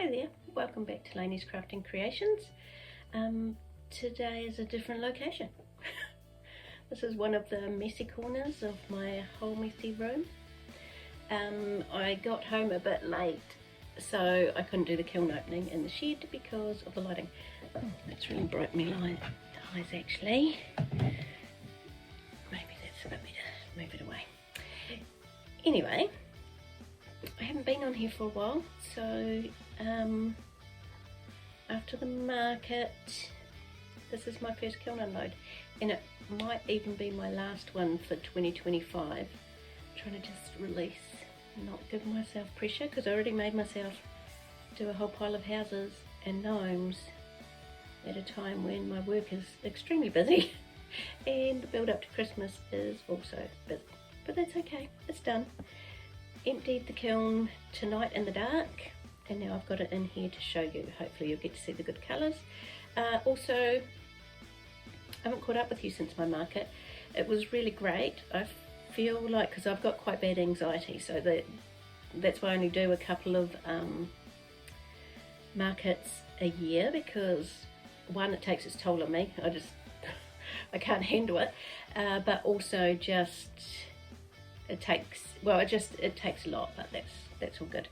Hi there, welcome back to Lainey's Crafting Creations. Today is a different location. This is one of the messy corners of my whole messy room. I got home a bit late, so I couldn't do the kiln opening in the shed because of the lighting. Oh, that's really bright me eyes actually. Maybe that's a bit better, move it away. Anyway, I haven't been on here for a while, so after the market, this is my first kiln unload, and it might even be my last one for 2025. I'm trying to just release, not give myself pressure, because I already made myself do a whole pile of houses and gnomes at a time when my work is extremely busy and the build up to Christmas is also busy, but that's okay, it's done. Emptied the kiln tonight in the dark, and now I've got it in here to show you. Hopefully you'll get to see the good colours. Also, I haven't caught up with you since my market. It was really great. I feel like, because I've got quite bad anxiety, so that's why I only do a couple of markets a year, because one, it takes its toll on me. I can't handle it, but also just it takes a lot, but that's all good.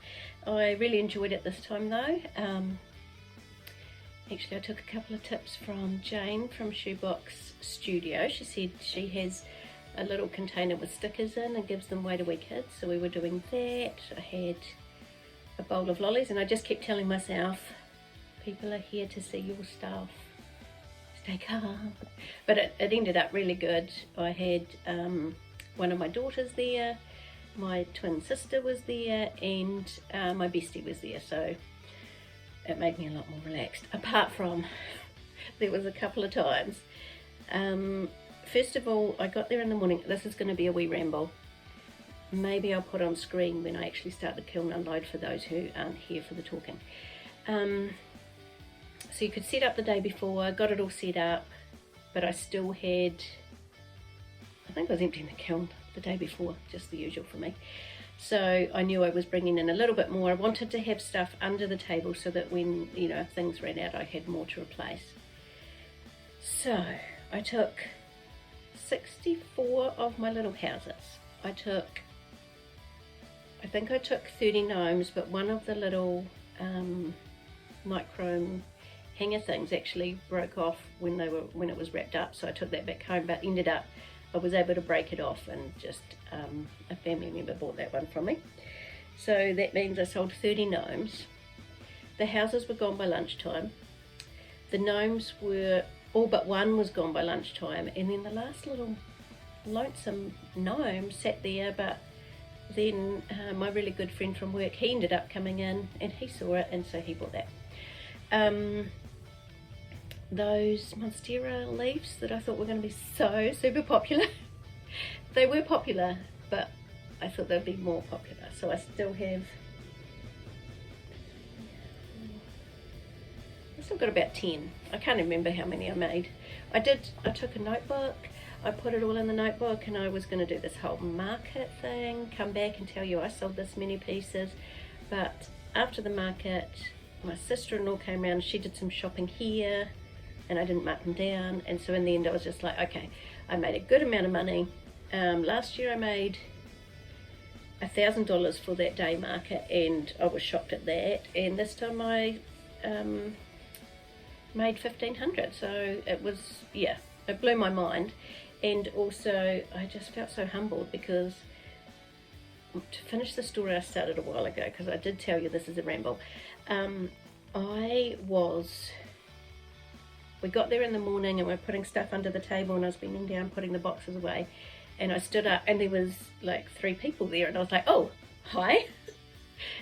I really enjoyed it this time though. Actually, I took a couple of tips from Jane from Shoebox Studio. She said she has a little container with stickers in and gives them away to wee kids, so we were doing that. I had a bowl of lollies, and I just kept telling myself, people are here to see your stuff, stay calm. But it ended up really good. I had one of my daughters there, my twin sister was there, and my bestie was there, so it made me a lot more relaxed, apart from there was a couple of times. First of all, I got there in the morning. This is going to be a wee ramble. Maybe I'll put on screen when I actually start the kiln unload for those who aren't here for the talking. So you could set up the day before, got it all set up, but I still had, I think I was emptying the kiln the day before, just the usual for me. So I knew I was bringing in a little bit more. I wanted to have stuff under the table so that when, you know, things ran out, I had more to replace. So I took 64 of my little houses. I think I took 30 gnomes, but one of the little nichrome hanger things actually broke off when it was wrapped up, so I took that back home, but ended up I was able to break it off, and just a family member bought that one from me. So that means I sold 30 gnomes. The houses were gone by lunchtime. The gnomes were, all but one was gone by lunchtime, and then the last little lonesome gnome sat there, but then my really good friend from work, he ended up coming in and he saw it, and so he bought that. Those monstera leaves that I thought were going to be so super popular, they were popular, but I thought they'd be more popular, so I still got about 10. I can't remember how many I made. I took a notebook, I put it all in the notebook, and I was going to do this whole market thing, come back and tell you I sold this many pieces, but after the market my sister-in-law came around, she did some shopping here, and I didn't mark them down, and so in the end I was just like, okay, I made a good amount of money. Last year I made $1,000 for that day market, and I was shocked at that, and this time I made $1,500, so it was, yeah, it blew my mind. And also I just felt so humbled, because to finish the story I started a while ago, because I did tell you this is a ramble, we got there in the morning and we're putting stuff under the table, and I was bending down putting the boxes away, and I stood up and there was like 3 people there, and I was like, oh, hi.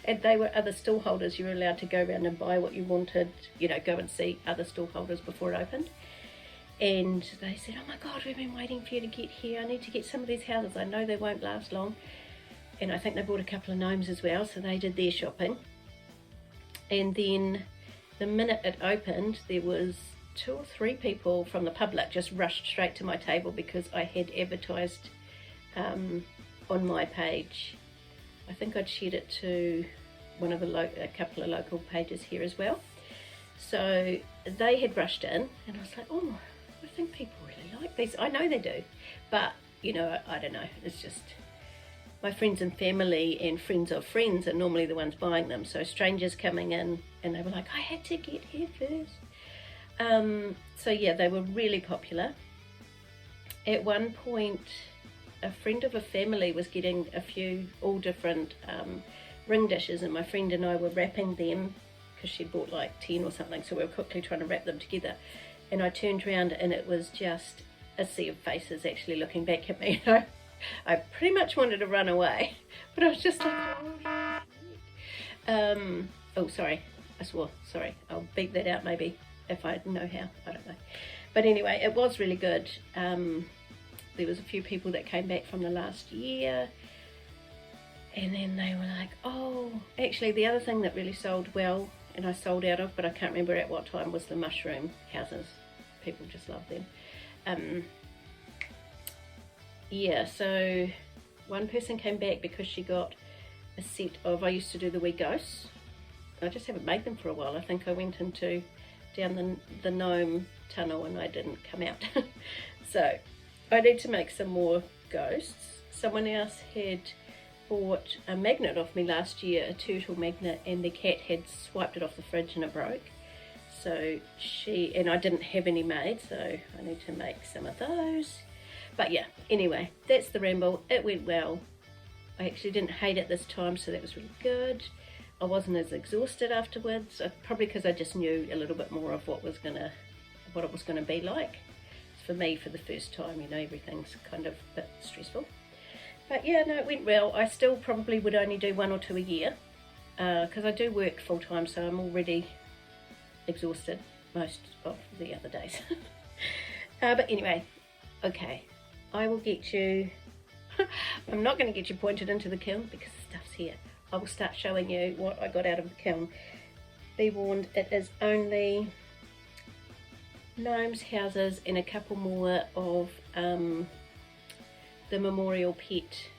And they were other stall holders. You were allowed to go around and buy what you wanted, you know, go and see other stall holders before it opened. And they said, oh my God, we've been waiting for you to get here. I need to get some of these houses. I know they won't last long. And I think they bought a couple of gnomes as well, so they did their shopping. And then the minute it opened, there was 2 or 3 people from the public just rushed straight to my table, because I had advertised on my page. I think I'd shared it to one of a couple of local pages here as well. So they had rushed in, and I was like, oh, I think people really like these. I know they do, but you know, I don't know. It's just my friends and family and friends of friends are normally the ones buying them. So strangers coming in, and they were like, I had to get here first. So yeah, they were really popular. At one point, a friend of a family was getting a few all different ring dishes, and my friend and I were wrapping them because she'd bought like 10 or something, so we were quickly trying to wrap them together. And I turned around and it was just a sea of faces actually looking back at me. I pretty much wanted to run away, but I was just like, oh sorry, I swore, sorry, I'll beep that out maybe if I know how, I don't know. But anyway, it was really good. There was a few people that came back from the last year, and then they were like, oh, actually the other thing that really sold well, and I sold out of, but I can't remember at what time, was the mushroom houses. People just love them. Yeah, so one person came back because she got a set of, I used to do the wee ghosts. I just haven't made them for a while. I think I went down the gnome tunnel and I didn't come out. So I need to make some more ghosts. Someone else had bought a magnet off me last year, a turtle magnet, and the cat had swiped it off the fridge and it broke. So and I didn't have any made, so I need to make some of those. But yeah, anyway, that's the ramble. It went well. I actually didn't hate it this time, so that was really good. I wasn't as exhausted afterwards, probably because I just knew a little bit more of what it was gonna be like. For me, for the first time, you know, everything's kind of a bit stressful. But yeah, no, it went well. I still probably would only do 1 or 2 a year because I do work full time, so I'm already exhausted most of the other days. But anyway, okay, I will get you, I'm not going to get you pointed into the kiln because the stuff's here. I will start showing you what I got out of the kiln. Be warned, it is only gnomes, houses, and a couple more of the memorial pet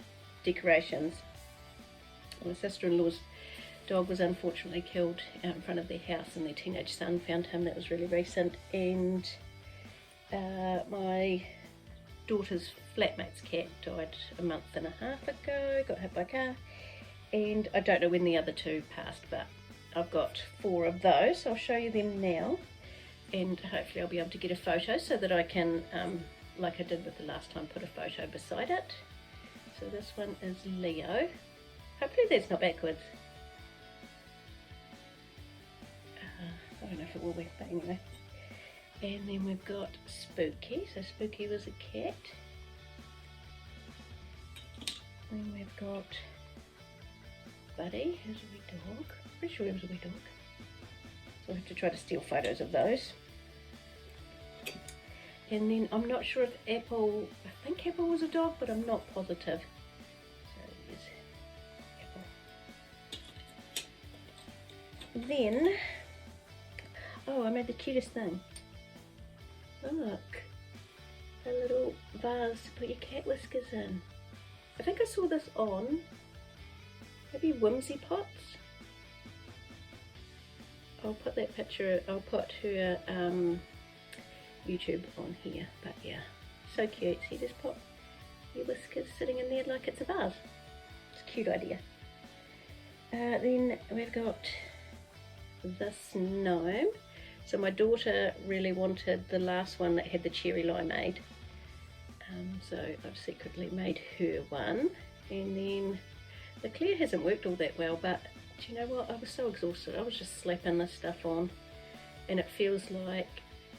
decorations. My sister-in-law's dog was unfortunately killed out in front of their house, and their teenage son found him. That was really recent. And my daughter's flatmate's cat died a month and a half ago, got hit by a car, and I don't know when the other 2 passed, but I've got 4 of those. I'll show you them now, and hopefully I'll be able to get a photo so that I can, like I did with the last time, put a photo beside it. So this one is Leo. Hopefully that's not backwards. I don't know if it will be, but anyway. And then we've got Spooky. So Spooky was a cat. Then we've got Buddy, who's a wee dog. Pretty sure he was a wee dog. So I have to try to steal photos of those. And then I'm not sure if Apple, I think Apple was a dog, but I'm not positive. So there's Apple. Then, oh, I made the cutest thing. Look, a little vase to put your cat whiskers in. I think I saw this on maybe Whimsy Pots. I'll put that picture, I'll put her YouTube on here, but yeah, so cute. So you just pop your whiskers sitting in there like it's a vase. It's a cute idea. Then we've got this gnome. So my daughter really wanted the last one that had the cherry limeade. So I've secretly made her one. And then the clear hasn't worked all that well, but do you know what? I was so exhausted. I was just slapping this stuff on, and it feels like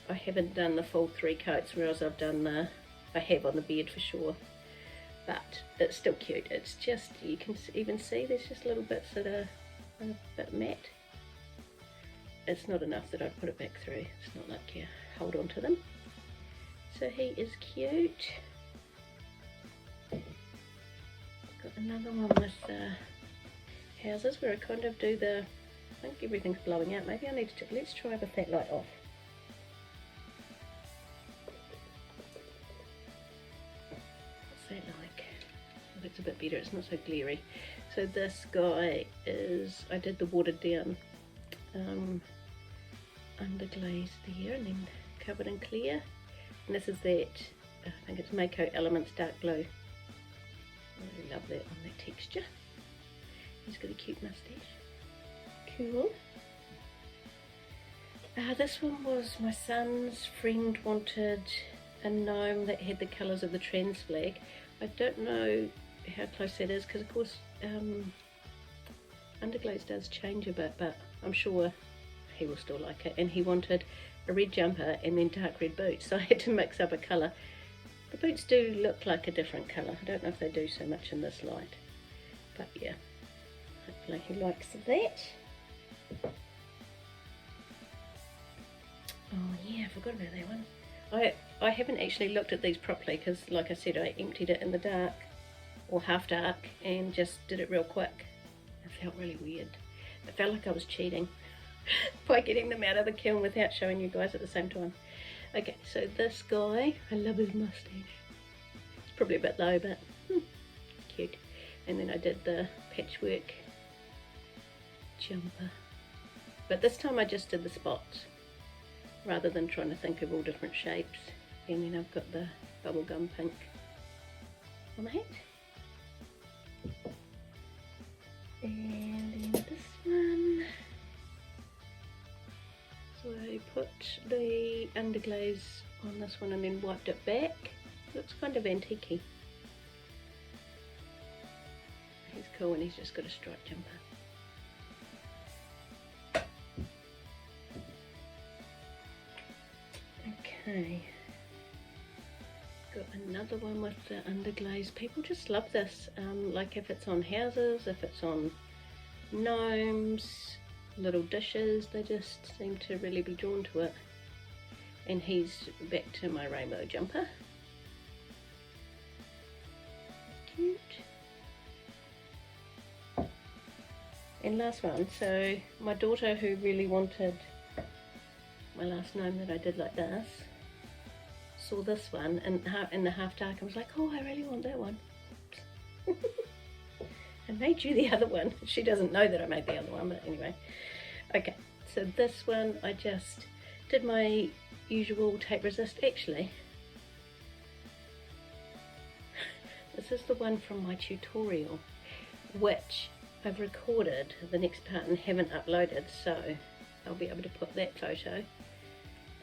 I haven't done the full 3 coats, whereas I've done I have on the bed for sure. But it's still cute. It's just, you can even see there's just little bits that are a bit matte. It's not enough that I'd put it back through. It's not like you hold on to them. So he is cute. Got another one with houses where I kind of do I think everything's blowing out. Maybe I need to, let's try with that light off. What's that like? Oh, it's a bit better, it's not so glary. So this guy is, I did the watered down underglaze there and then covered in clear. And this is that, I think it's Mako Elements Dark Blue. I really love that on that texture. He's got a cute moustache. Cool. This one was my son's friend wanted a gnome that had the colours of the trans flag. I don't know how close that is because of course underglaze does change a bit, but I'm sure he will still like it. And he wanted a red jumper and then dark red boots, so I had to mix up a colour. The boots do look like a different colour. I don't know if they do so much in this light, but yeah, hopefully he likes that. Oh yeah, I forgot about that one. I haven't actually looked at these properly because, like I said, I emptied it in the dark, or half dark, and just did it real quick. It felt really weird. It felt like I was cheating by getting them out of the kiln without showing you guys at the same time. Okay, so this guy, I love his mustache. It's probably a bit low, but cute. And then I did the patchwork jumper. But this time I just did the spots, rather than trying to think of all different shapes. And then I've got the bubblegum pink on the hat. And then this one. So I put the underglaze on this one and then wiped it back. It looks kind of antique-y. He's cool and he's just got a striped jumper. Okay, got another one with the underglaze. People just love this, like if it's on houses, if it's on gnomes, little dishes, they just seem to really be drawn to it. And he's back to my rainbow jumper. Cute. And last one, so my daughter, who really wanted my last gnome that I did like this, saw this one in the half dark and was like, oh, I really want that one. I made you the other one. She doesn't know that I made the other one, but anyway. Okay, so this one I just did my usual tape resist. Actually, this is the one from my tutorial, which I've recorded the next part and haven't uploaded, so I'll be able to put that photo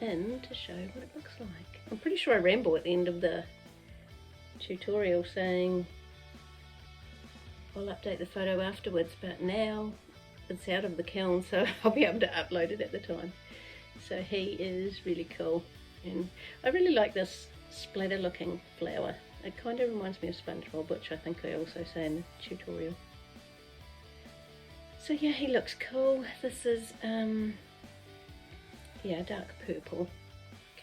in to show what it looks like. I'm pretty sure I ramble at the end of the tutorial saying I'll update the photo afterwards, but now it's out of the kiln, so I'll be able to upload it at the time. So he is really cool, and I really like this splatter looking flower. It kind of reminds me of SpongeBob, which I think I also say in the tutorial. So yeah, he looks cool. This is yeah, dark purple.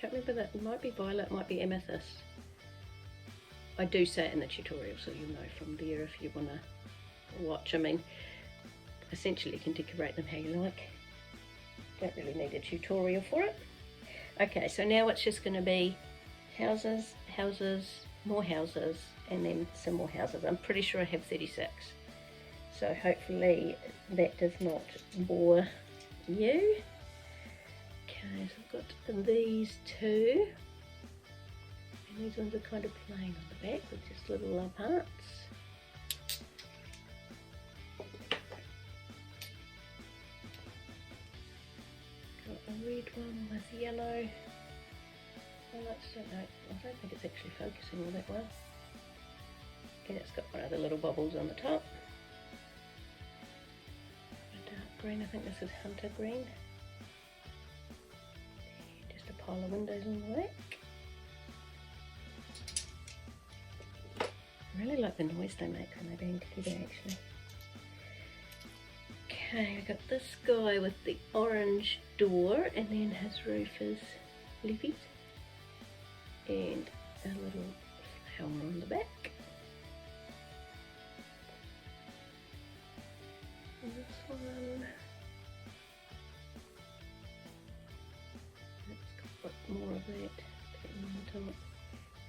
Can't remember that. It might be violet, might be amethyst. I do say it in the tutorial, so you'll know from there if you want to watch. I mean, essentially you can decorate them how you like. Don't really need a tutorial for it. Okay, so now it's just going to be houses, houses, more houses, and then some more houses. I'm pretty sure I have 36. So hopefully that does not bore you. Okay, so I've got these two, and these ones are kind of plain on the back with just little love hearts. Got a red one with yellow highlights. I don't think it's actually focusing all that well. And it's got one of the little bubbles on the top. A dark green, I think this is hunter green. Pile of windows on the back. I really like the noise they make when they bang together actually. Okay, we've got this guy with the orange door, and then his roof is leafy. And a little flower on the back. And this one, more of that pattern on the top,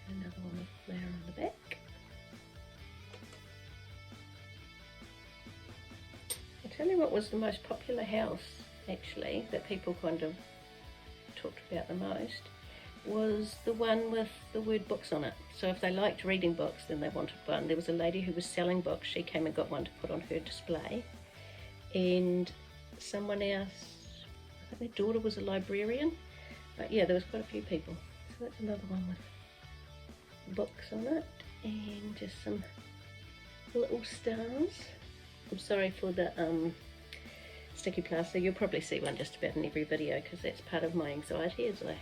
and another one with flower on the back. tell you what was the most popular house actually that people kind of talked about the most was the one with the word books on it. So if they liked reading books, then they wanted one. There was a lady who was selling books. She came and got one to put on her display. And someone else, I think their daughter was a librarian. But yeah, there was quite a few people. So that's another one with books on it. And just some little stars. I'm sorry for the sticky plaster. You'll probably see one just about in every video because that's part of my anxiety as I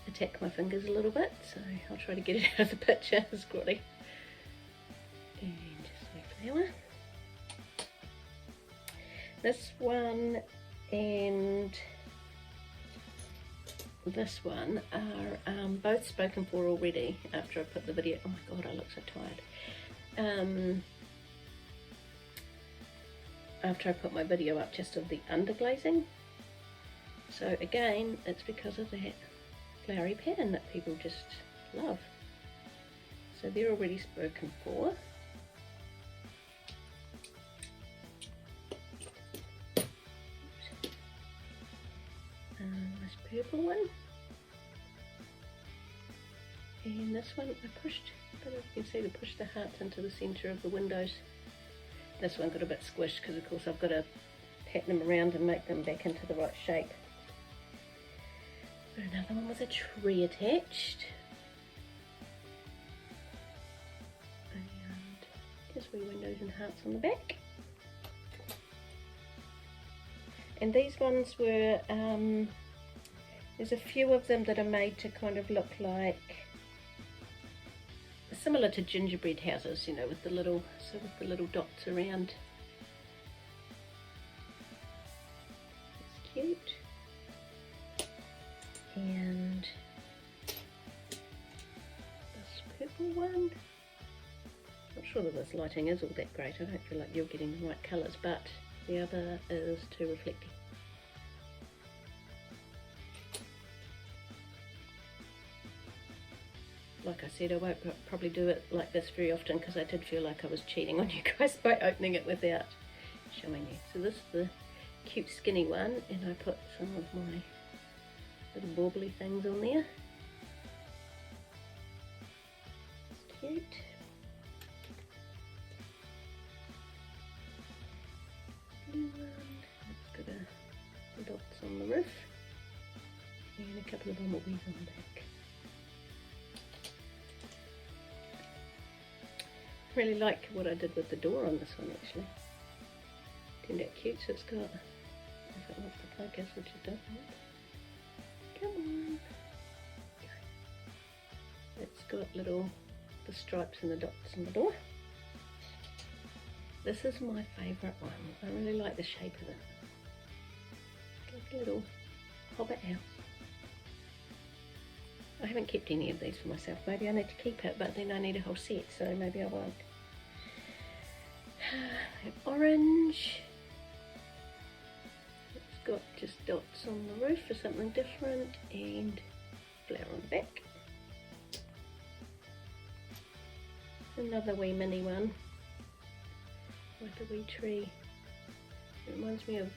attack my fingers a little bit, so I'll try to get it out of the picture as quickly. And just wait for that one. This one and this one are both spoken for already after I put the video. Oh my god, I look so tired. After I put my video up just of the underglazing. So again, it's because of that flowery pattern that people just love. So they're already spoken for. This purple one. And this one I pushed, I don't know if you can see, to push the hearts into the centre of the windows. This one got a bit squished because of course I've got to pat them around and make them back into the right shape. But another one with a tree attached. And just wee windows and hearts on the back. And these ones were, there's a few of them that are made to kind of look like, similar to gingerbread houses, you know, with the little, with the little dots around. It's cute. And this purple one. Not sure that this lighting is all that great. I don't feel like you're getting the right colours, but the other is too reflective. Like I said, I won't probably do it like this very often because I did feel like I was cheating on you guys by opening it without showing you. So this is the cute skinny one, and I put some of my little bauble things on there. It's cute. Blue one, it's got a dots on the roof and a couple of bumblebees on the back. Really like what I did with the door on this one actually. Turned out cute, so it's got, if it wants to focus, which it doesn't. Come on. It's got the stripes and the dots on the door. This is my favourite one. I really like the shape of it. It's like a little hobbit house. I haven't kept any of these for myself. Maybe I need to keep it, but then I need a whole set, so maybe I won't. Orange. It's got just dots on the roof for something different, and flower on the back. Another wee mini one, like a wee tree. It reminds me of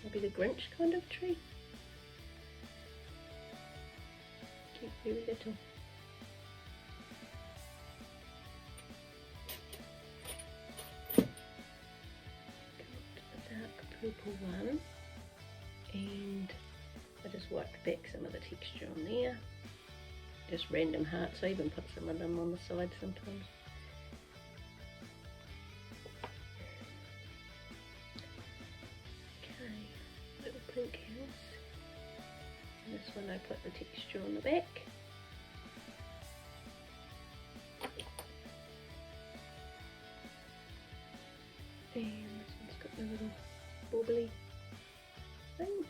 maybe the Grinch kind of tree. Cute, very little. Got a dark purple one, and I just wiped back some of the texture on there. Just random hearts. I even put some of them on the side sometimes. Okay, little pink house. And this one I put the texture on the back. And this one's got the little bauble thing.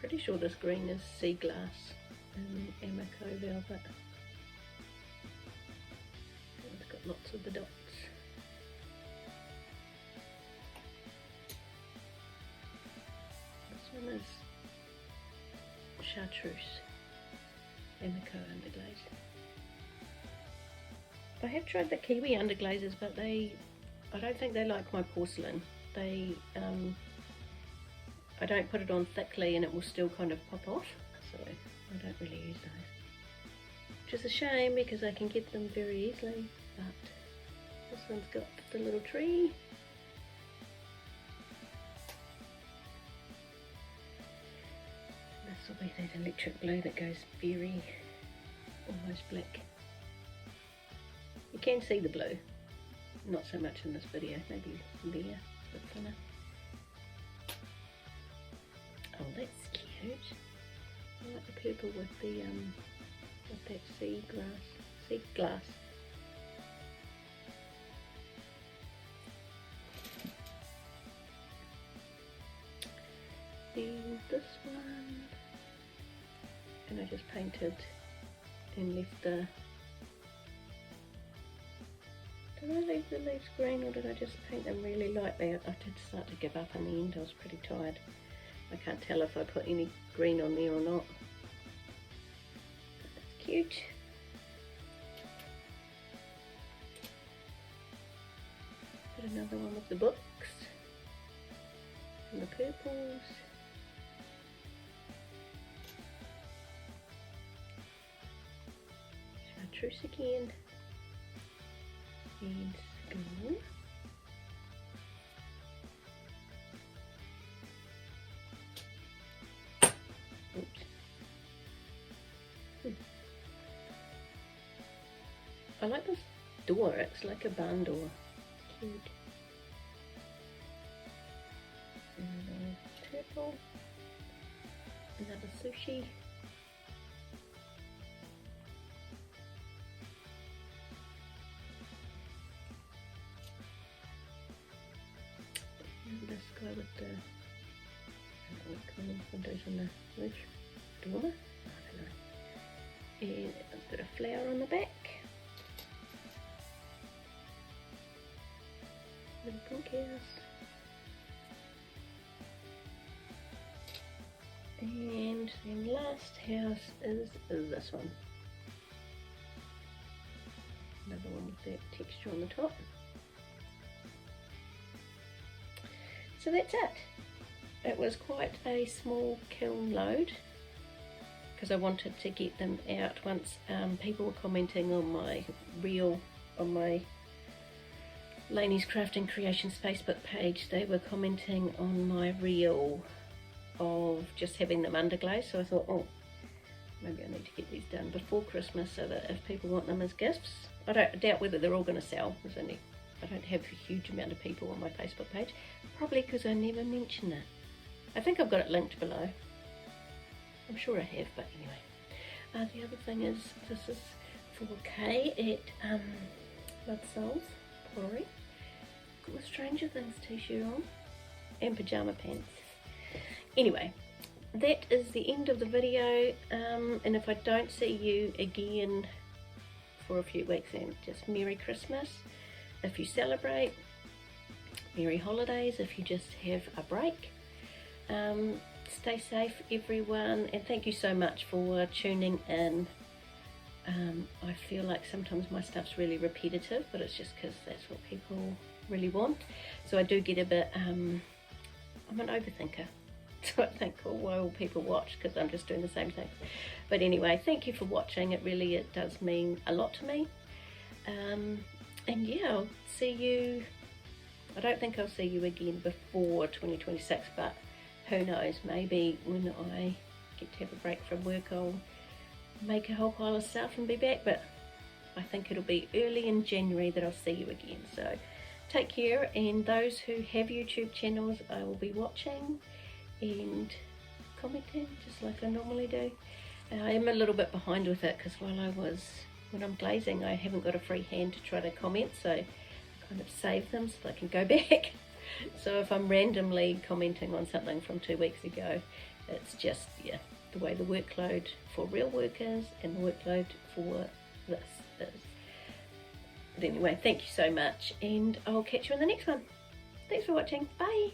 Pretty sure this green is sea glass and Amico velvet. It's got lots of the dots. This one is chartreuse, Amico underglaze. I have tried the kiwi underglazes, but I don't think they like my porcelain. They, I don't put it on thickly and it will still kind of pop off, so I don't really use those. Which is a shame because I can get them very easily, but this one's got the little tree. This will be that electric blue that goes very almost black. You can see the blue, not so much in this video, maybe there, a bit thinner. Oh, that's cute. I like the purple with the with that sea glass. Then this one, and I just painted and left the. Did I leave the leaves green or did I just paint them really lightly? I did start to give up in the end. I was pretty tired. I can't tell if I put any green on there or not. That's cute. Put another one with the books and the purples. Chartreuse again. And school. Oops. I like this door, it's like a barn door. Cute. Another purple. Another sushi. This guy with the, I don't know what kind of windows on the roof, dormer, I don't know. And it's got a flower on the back. Little pink house. And then last house is this one. Another one with that texture on the top. So that's it. It was quite a small kiln load because I wanted to get them out once people were commenting on my reel, on my Lainey's Crafting Creations Facebook page. They were commenting on my reel of just having them underglazed, so I thought, oh, maybe I need to get these done before Christmas so that if people want them as gifts. I doubt whether they're all going to sell. There's only, I don't have a huge amount of people on my Facebook page, probably because I never mention it. I think I've got it linked below. I'm sure I have, but anyway. The other thing is, this is for Kay at Mud Souls Pottery. Got my Stranger Things t-shirt on and pyjama pants. Anyway, that is the end of the video, and if I don't see you again for a few weeks, then just Merry Christmas if you celebrate, Merry Holidays if you just have a break. Stay safe everyone, and thank you so much for tuning in. I feel like sometimes my stuff's really repetitive, but it's just because that's what people really want. So I do get a bit, I'm an overthinker. So I think, oh, why will people watch? Because I'm just doing the same thing. But anyway, thank you for watching. It does mean a lot to me. And yeah, I'll see you. I don't think I'll see you again before 2026, but who knows, maybe when I get to have a break from work, I'll make a whole pile of stuff and be back. But I think it'll be early in January that I'll see you again. So take care, and those who have YouTube channels, I will be watching and commenting just like I normally do. I am a little bit behind with it because when I'm glazing, I haven't got a free hand to try to comment, so I kind of save them so I can go back. So if I'm randomly commenting on something from 2 weeks ago, it's just, yeah, the way the workload for real work is and the workload for this is. But anyway, thank you so much, and I'll catch you in the next one. Thanks for watching. Bye.